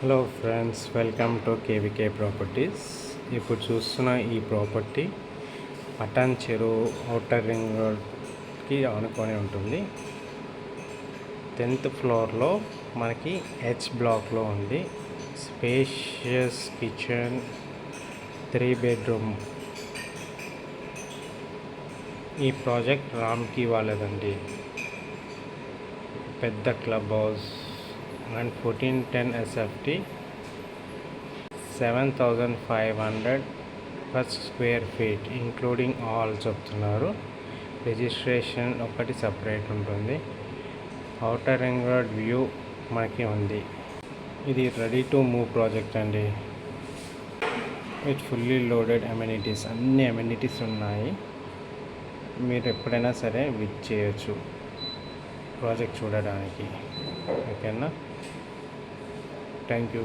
Hello friends, welcome to KVK properties. ఇప్పుడు చూస్తున్న ఈ ప్రాపర్టీ పటాన్ చెరువు ఔటర్ రింగ్ రోడ్కి ఆనుకొని ఉంటుంది. 10th ఫ్లోర్లో మనకి హెచ్ బ్లాక్లో ఉంది. Spacious kitchen, 3 bedroom. ఈ ప్రాజెక్ట్ రామ్కి వాళ్ళదండి. పెద్ద club house and 1410 SFT, 7,500 per square feet including all చెప్తున్నారు. రిజిస్ట్రేషన్ ఒకటి సపరేట్ ఉంటుంది. ఔటర్ రింగ్ రోడ్ వ్యూ మనకి ఉంది. ఇది రెడీ టు మూవ్ ప్రాజెక్ట్ అండి. విత్ ఫుల్లీ లోడెడ్ అమ్యూనిటీస్, అన్ని అమ్యూనిటీస్ ఉన్నాయి. మీరు ఎప్పుడైనా సరే విజిట్ చేయొచ్చు ప్రాజెక్ట్ చూడడానికి. ఓకేనా? Thank you.